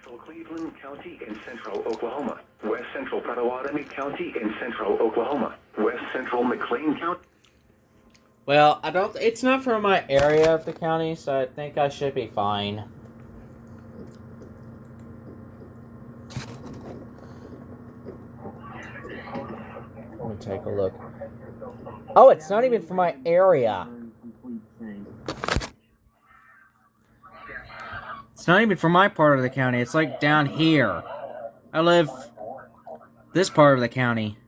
Central Cleveland County in central Oklahoma, West Central Pottawatomie County in central Oklahoma, West Central McLean County. Well, it's not from my area of the county, so I think I should be fine. Let me take a look. Oh, it's not even from my area. It's not even from my part of the county. It's like down here. I live this part of the county.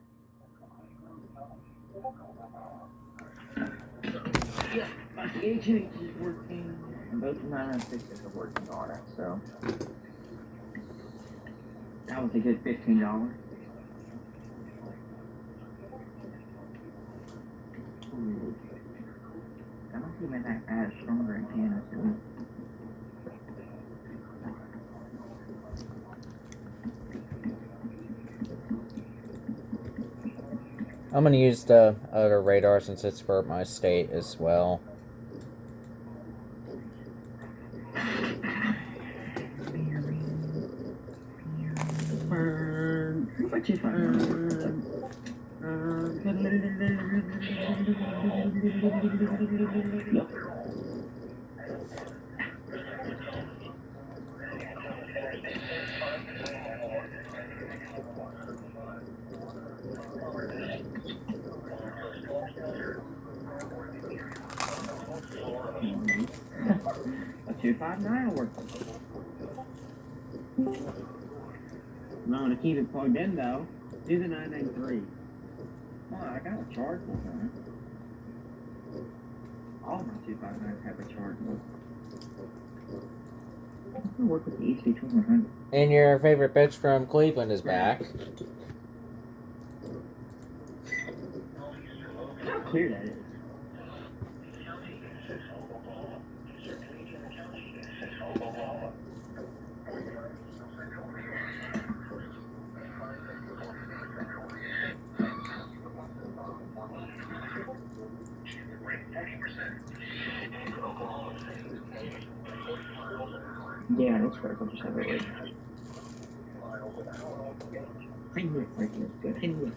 Yeah, my KJY is working, and both of mine and fixes are working on it, so that was a good $15. Ooh. I don't think it might add stronger antennas to it. I'm going to use the other radar since it's for my state as well. A 259 working. I'm going to keep it plugged in though. Do the 993. Oh, I got a chargeable on it. All my 259s have a chargeable. I can work with the HV2100. And your favorite bitch from Cleveland is back. How clear that is. Yeah, that's correct. I'll just have it wait. I knew it. Good. I knew it.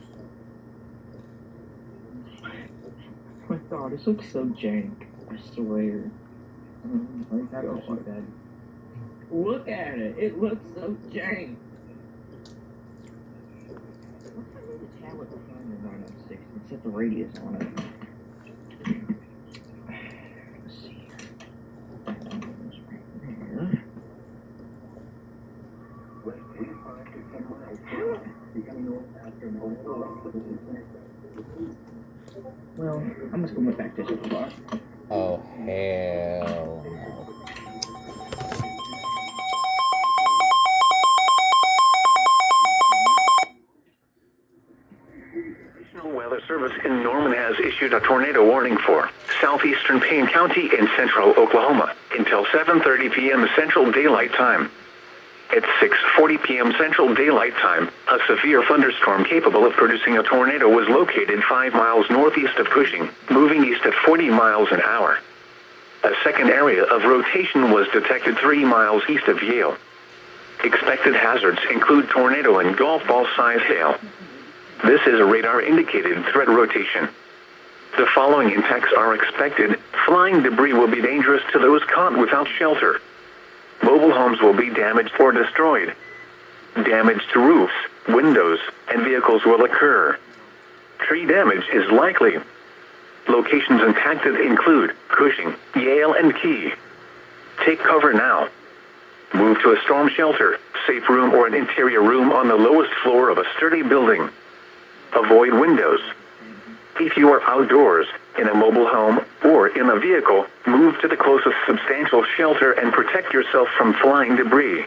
My God, this looks so jank. I swear. Look at it. It looks so jank. What kind of a tablet behind the 906 and set the radius on it? Let's see. Well, I'm just going back to this spot. Oh, hell no. National Weather Service in Norman has issued a tornado warning for southeastern Payne County in central Oklahoma until 7:30 p.m. Central Daylight Time. At 6:40 p.m. Central Daylight Time, a severe thunderstorm capable of producing a tornado was located 5 miles northeast of Cushing, moving east at 40 miles an hour. A second area of rotation was detected 3 miles east of Yale. Expected hazards include tornado and golf ball-sized hail. This is a radar-indicated threat rotation. The following impacts are expected. Flying debris will be dangerous to those caught without shelter. Mobile homes will be damaged or destroyed. Damage to roofs, windows, and vehicles will occur. Tree damage is likely. Locations impacted include Cushing, Yale, and Key. Take cover now. Move to a storm shelter, safe room, or an interior room on the lowest floor of a sturdy building. Avoid windows. If you are outdoors, in a mobile home, or in a vehicle, move to the closest substantial shelter and protect yourself from flying debris.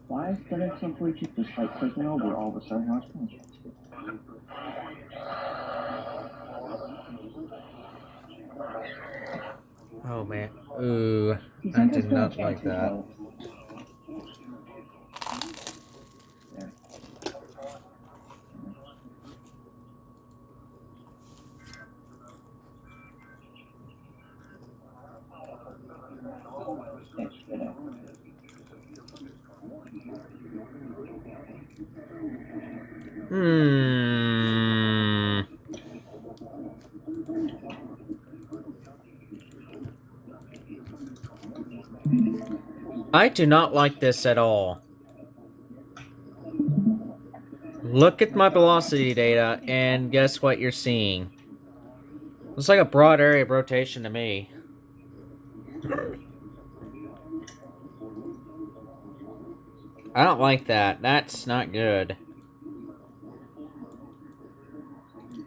Why is the next one just like taking over all of a sudden? How it's going? Oh, man. Ooh, I did not like that. That's good. I do not like this at all. Look at my velocity data, and guess what you're seeing? Looks like a broad area of rotation to me. I don't like that. That's not good.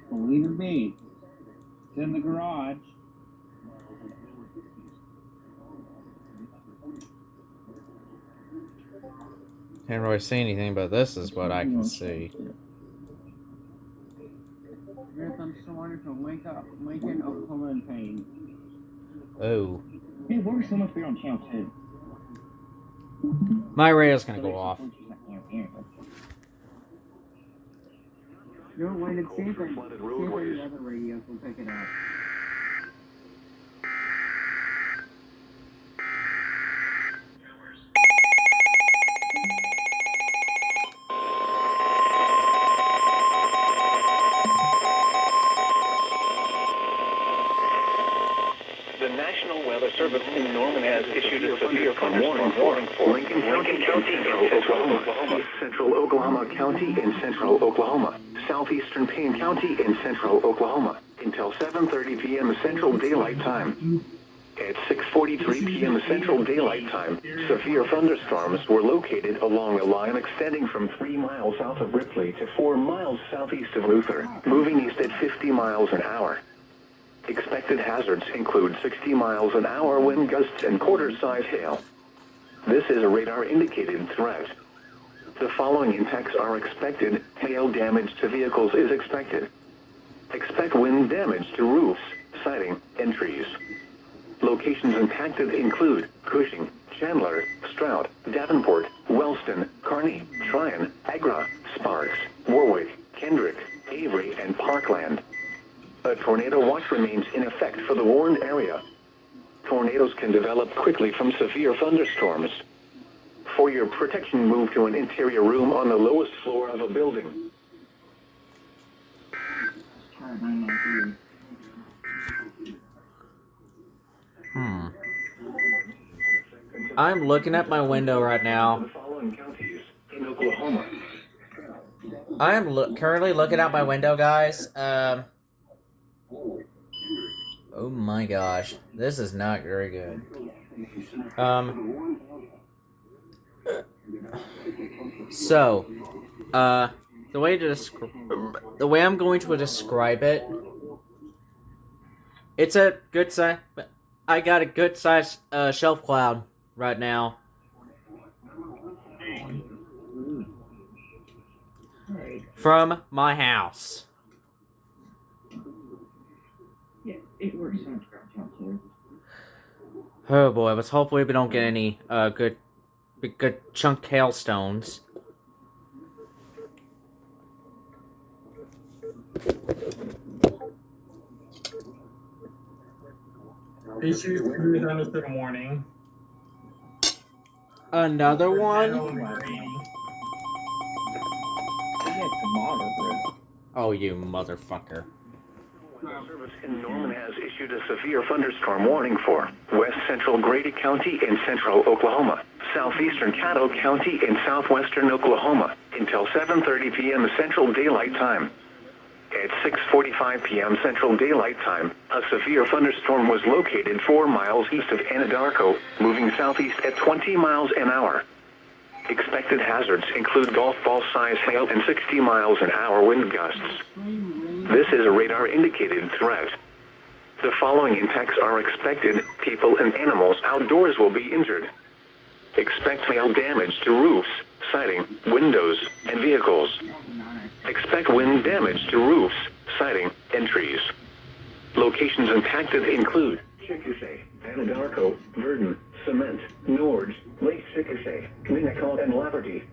Believe me, it's in the garage. Can't really see anything, but this is what I can see. Thunderstorm from Lincoln, Oklahoma, and Payne. Oh. Hey, where's so much beer on channel 2? My radio's gonna go off. No, wait and see if any other radios will pick it up. The National Weather Service in Norman has issued a severe thunderstorm warning for Lincoln County, Central Oklahoma County, and Central Oklahoma, southeastern Payne County, and Central Oklahoma, until 7:30 p.m. Central Daylight Time. At 6:43 p.m. Central Daylight Time, severe thunderstorms were located along a line extending from 3 miles south of Ripley to 4 miles southeast of Luther, moving east at 50 miles an hour. Expected hazards include 60 miles an hour wind gusts and quarter-size hail. This is a radar-indicated threat. The following impacts are expected. Hail damage to vehicles is expected. Expect wind damage to roofs, siding, and trees. Locations impacted include Cushing, Chandler, Stroud, Davenport, Wellston, Kearney, Tryon, Agra, Sparks, Warwick, Kendrick, Avery, and Parkland. A tornado watch remains in effect for the warned area. Tornadoes can develop quickly from severe thunderstorms. For your protection, move to an interior room on the lowest floor of a building. I'm looking at my window right now. I am currently looking out my window, guys. Oh my gosh, this is not very good. So, the way I'm going to describe it, it's a good size. I got a good size shelf cloud right now. From my house. Yeah, it works so much better too. Oh boy, let's hopefully we don't get any good chunk hailstones. Issues through thunderstorm warning. Another one? Oh, you motherfucker. The service in Norman has issued a severe thunderstorm warning for west central Grady County and central Oklahoma, southeastern Caddo County and southwestern Oklahoma until 7:30 p.m. Central Daylight Time. At 6:45 p.m. Central Daylight Time, a severe thunderstorm was located 4 miles east of Anadarko, moving southeast at 20 miles an hour. Expected hazards include golf ball-size hail and 60 miles an hour wind gusts. This is a radar-indicated threat. The following impacts are expected. People and animals outdoors will be injured. Expect hail damage to roofs, siding, windows, and vehicles. Expect wind damage to roofs, siding, and trees. Locations impacted include Chickasha, Anadarko, Verdon, Cement, Norge, Lake Chickasha, Minnetonka, and Laverty.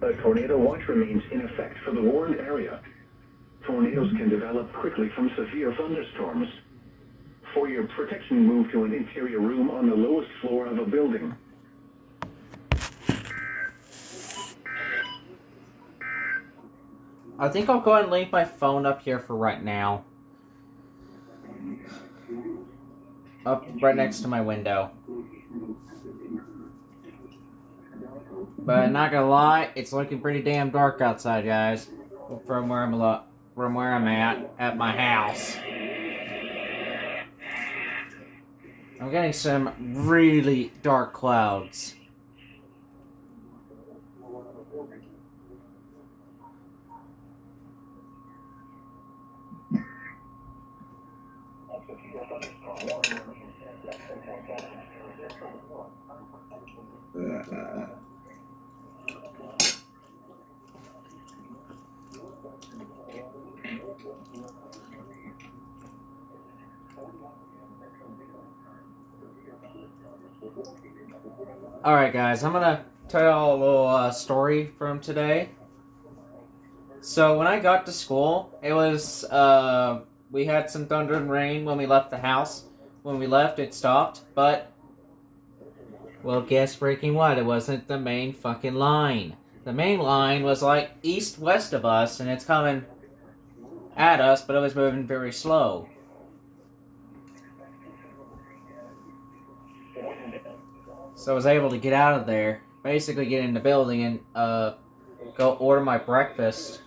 A tornado watch remains in effect for the warned area. Tornadoes can develop quickly from severe thunderstorms. For your protection, move to an interior room on the lowest floor of a building. I think I'll go ahead and leave my phone up here for right now. Up right next to my window. But not gonna lie, it's looking pretty damn dark outside, guys. From where I'm at my house. I'm getting some really dark clouds. Alright guys, I'm gonna tell y'all a little story from today. So when I got to school, it was, we had some thunder and rain when we left the house. When we left, it stopped, but, well, guess freaking what? It wasn't the main fucking line. The main line was like east-west of us, and it's coming at us, but it was moving very slow. So I was able to get out of there, basically get in the building and go order my breakfast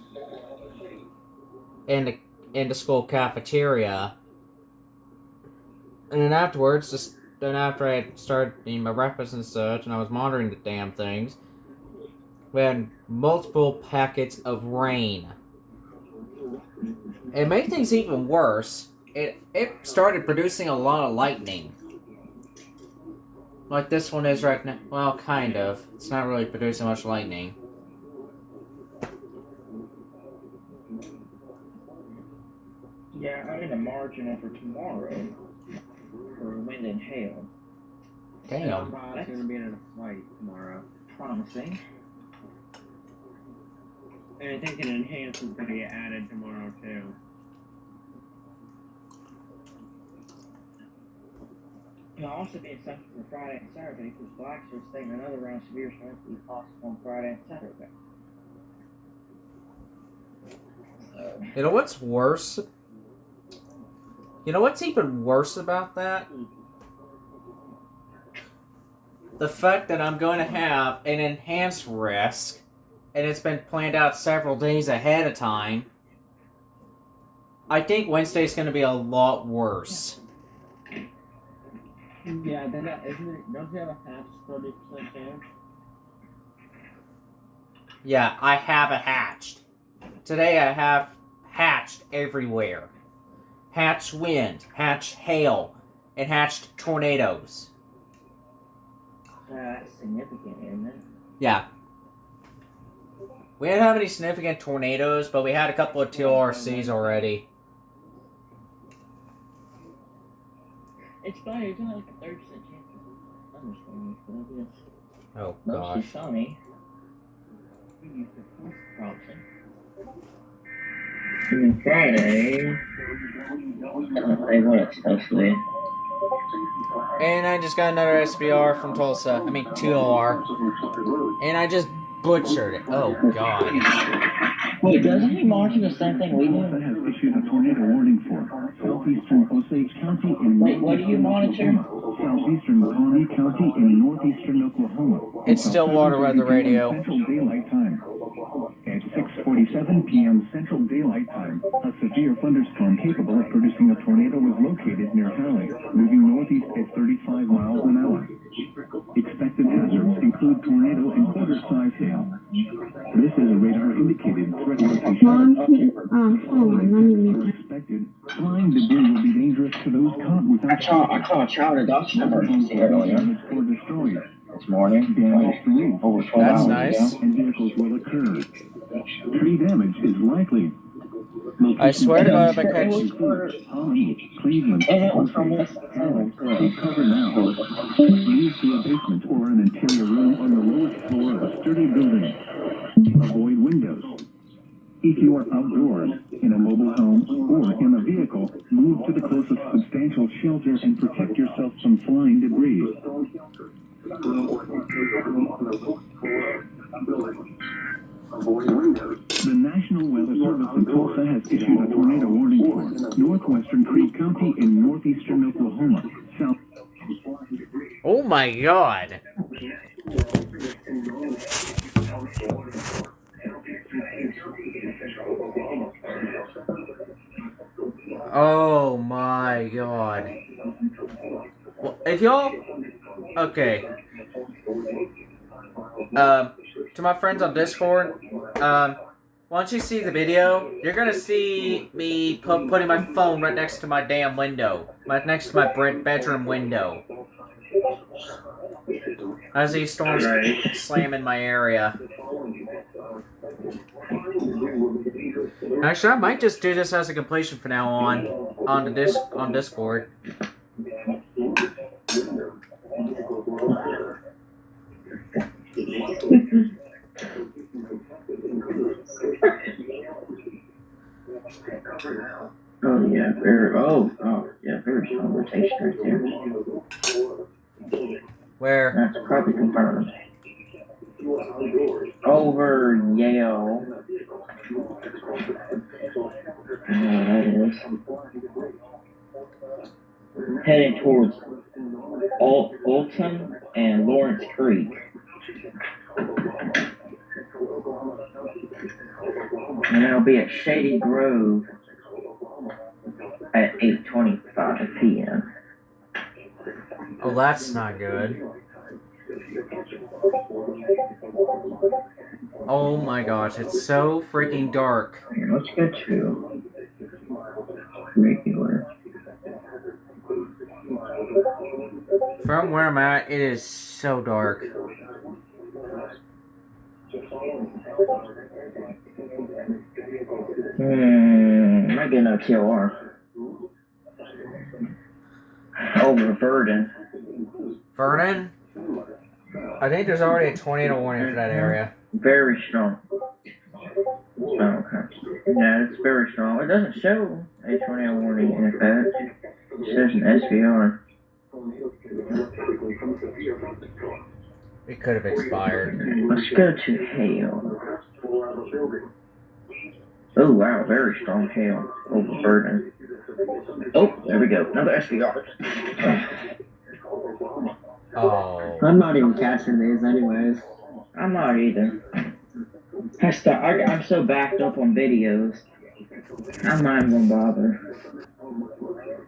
in the school cafeteria. And then afterwards, after I had started eating my breakfast and such, and I was monitoring the damn things, we had multiple packets of rain. It made things even worse. It started producing a lot of lightning. Like this one is right now. Well, kind of. It's not really producing much lightning. Yeah, I'm in a margin for tomorrow for wind and hail. Damn. That's going to be in a flight tomorrow. Promising. And I think an enhance is going to get added tomorrow too. It'll also be accepted for Friday and Saturday because blacks are saying another round of severe storms will be possible on Friday and Saturday. So. You know what's worse? You know what's even worse about that? The fact that I'm going to have an enhanced risk, and it's been planned out several days ahead of time. I think Wednesday's going to be a lot worse. Yeah, isn't it? Don't you have a hatch 30% chance? Yeah, I have a hatched. Today I have hatched everywhere. Hatched wind, hatched hail, and hatched tornadoes. That's significant, isn't it? Yeah. We didn't have any significant tornadoes, but we had a couple of TRCs already. It's funny, it's only like a 30% chance of thunderstorms, but it's Oh mostly gosh. sunny. And then Friday, I want it supposed to be. And I just got another SBR from Tulsa. I mean, 2OR. And I just butchered it. Oh god. Wait, doesn't he monitor the same thing we do? Tulsa has issued a tornado warning for southeastern Osage County and Wait, what do you monitor? southeastern Pawnee County and northeastern Oklahoma. It's Stillwater Weather Radio. Central Daylight Time. At 6:47 p.m. Central Daylight Time, a severe thunderstorm capable of producing a tornado was located near Halley, moving northeast at 35 miles an hour. Expected hazards include tornado and quarter-size hail. This is a radar-indicated threat location. Hold on, let me mute. Expected flying debris will be dangerous to those caught without. I caught a child adoption emergency earlier Or destroyed. this morning. Damage to roofs Over 12 That's hours nice. ago. and vehicles will occur. Tree damage is likely. I swear to God, if I It catch... was for, Pawnee, Cleveland, and it was from Osage. this summer, Take too. cover now. Move to a basement or an interior room on the lowest floor of a sturdy building. Avoid windows. If you are outdoors, in a mobile home, or in a vehicle, move to the closest substantial shelter and protect yourself from flying debris. The National Weather Service in Tulsa has issued a tornado warning for northwestern Creek County in northeastern Oklahoma. South. Oh my god. Oh my god. Well, if y'all... Okay. To my friends on Discord, once you see the video, you're gonna see me putting my phone right next to my damn window. Next to my bedroom window. As these storms slam in my area. Actually, I might just do this as a completion from now on Discord. Oh yeah, very strong rotation right there. Where? That's probably confirmed. Over Yale. I don't know what that is. Headed towards Alton and Lawrence Creek. And it'll be at Shady Grove at 8:25 p.m. Oh, that's not good. Oh my gosh, it's so freaking dark. Here, let's go to regular. From where I'm at, it is so dark. Might get no TOR. Over Verdon. Vernon? I think there's already a tornado warning for that area. Very strong. Oh, okay. Yeah, it's very strong. It doesn't show a tornado warning in effect. It says an SVR. It could have expired. Let's go to hail. Oh wow, very strong hail over Verdon. Oh, there we go. Another SVR. Oh. I'm not even catching these anyways. I'm not either. I'm so backed up on videos. I'm not even gonna bother.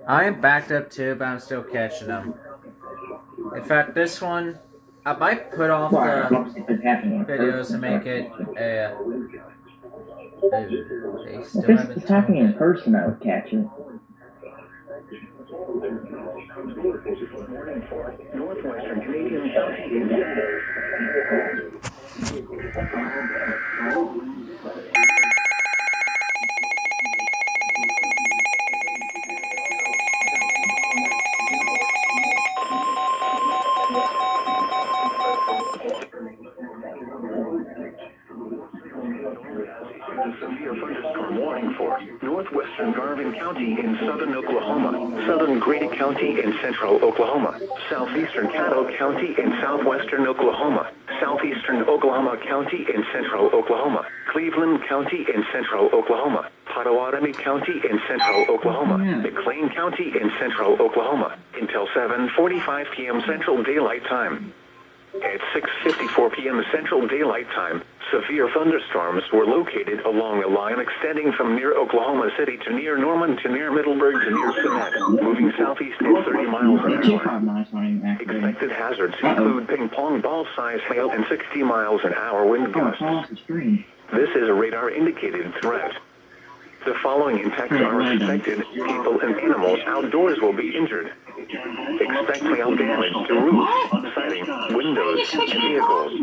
I am backed up too, but I'm still catching them. In fact, this one, I might put off the videos to make it If it's talking in person, I would catch it. Northwestern Canadian County. Severe thunderstorm warning for northwestern Garvin County in southern Oklahoma, southern Grady County in central Oklahoma, southeastern Caddo County in southwestern Oklahoma, southeastern Oklahoma County in central Oklahoma, Cleveland County in central Oklahoma, Pottawatomie County in central Oklahoma, McLean County in central Oklahoma, until 7:45 p.m. Central Daylight Time. At 6:54 p.m. Central Daylight Time, severe thunderstorms were located along a line extending from near Oklahoma City to near Norman to near Middleburg to near Cement, moving southeast at 30 miles an hour. Expected hazards include ping-pong ball-sized hail and 60 miles an hour wind gusts. This is a radar-indicated threat. The following impacts are expected. People and animals outdoors will be injured. Expect hail damage to roofs, siding, windows, and vehicles.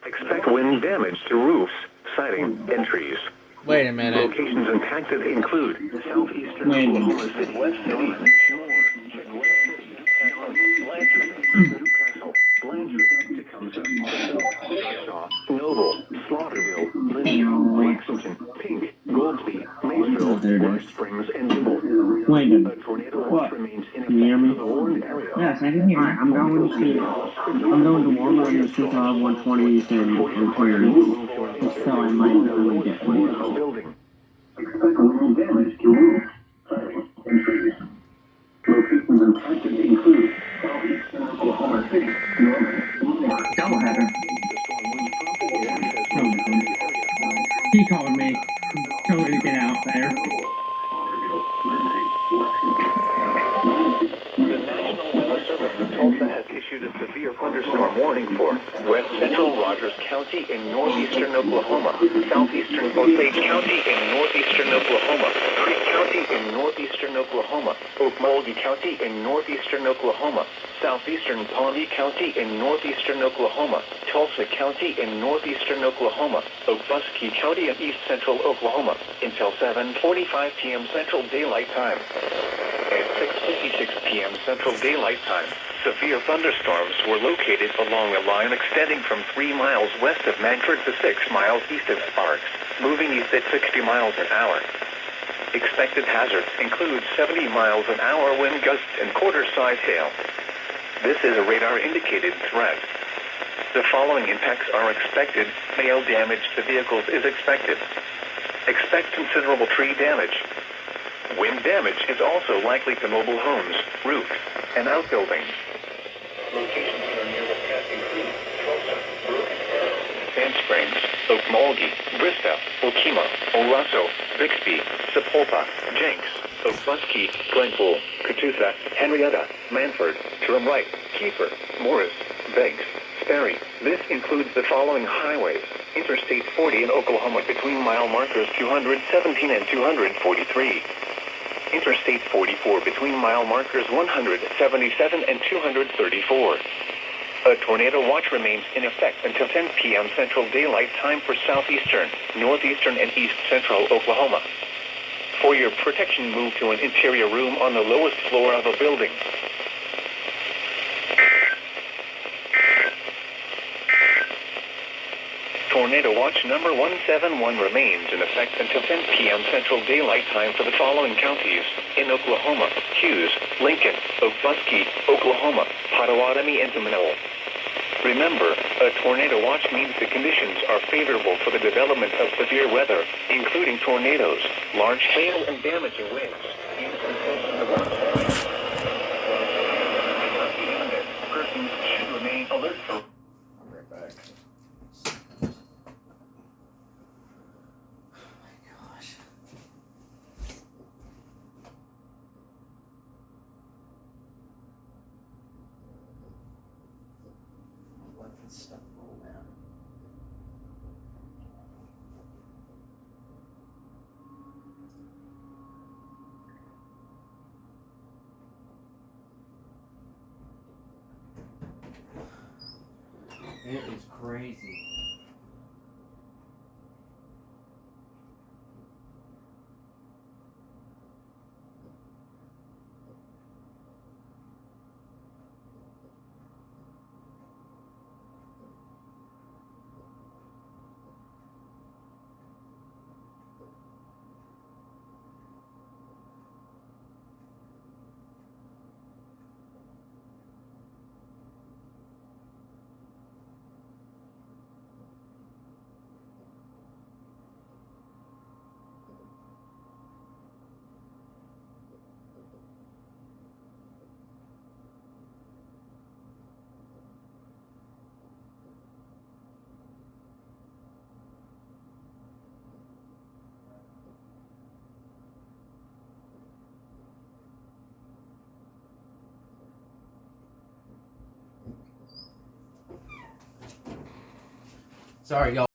Expect wind damage to roofs, siding, and trees. Wait a minute. Locations impacted include southeastern Oklahoma City, West City, Newcastle, Blanchard, Tecumseh, Shaw, Noble, Slaughterville, Lynn, Lexington, Pink, Goldsby, Maysville, Forest Springs, and Dimble. Wait, A tornado watch what? remains in Can you hear effect me? for the warned area. Yes, I can hear you. I'm going to Walmart and since I have 120s and clearance. So I might get one. Building. Expect a little damage tomorrow. Entries. Locations impacted include southeastern Oklahoma City, Norman, Lamar. Double header. The storm winds prompted the warning has Oh, moved out of the area. he called me. Told me to get out there. The National Weather Service in Tulsa has issued a severe thunderstorm warning for west central Rogers County in northeastern Oklahoma, southeastern Osage County in northeastern Oklahoma, Creek County in northeastern Oklahoma, Okmulgee County in northeastern Oklahoma, southeastern Pawnee County in northeastern Oklahoma, Tulsa County in northeastern Oklahoma, Okfuskee County in east central Oklahoma, until 7:45 p.m. Central Daylight Time. At 6:56 p.m. Central Daylight Time, severe thunderstorms were located along a line extending from 3 miles west of Medford to 6 miles east of Sparks, moving east at 60 miles an hour. Expected hazards include 70 miles an hour wind gusts and quarter-size hail. This is a radar-indicated threat. The following impacts are expected. Hail damage to vehicles is expected. Expect considerable tree damage. Wind damage is also likely to mobile homes, roofs, and outbuildings. Locations that are near the path include Tulsa, Broken Arrow, Sand Springs, Okmulgee, Bristow, Okima, Olasso, Bixby, Sapulpa, Jenks, Okfuskee, Glenpool, Catoosa, Henrietta, Manford, Jerome Wright, Kiefer, Morris, Beggs, Sperry. This includes the following highways: Interstate 40 in Oklahoma between mile markers 217 and 243. Interstate 44 between mile markers 177 and 234. A tornado watch remains in effect until 10 p.m. Central Daylight Time for southeastern, northeastern, and east central Oklahoma. For your protection, move to an interior room on the lowest floor of a building. Tornado watch number 171 remains in effect until 10 p.m. Central Daylight Time for the following counties in Oklahoma: Hughes, Lincoln, Okfuskee, Oklahoma, Potawatomi, and Seminole. Remember, a tornado watch means the conditions are favorable for the development of severe weather, including tornadoes, large hail, and damaging winds. Use control of the watch. Persons should remain alert for. I'm right back. Gosh. Let this stuff roll down. It is crazy. Sorry, y'all.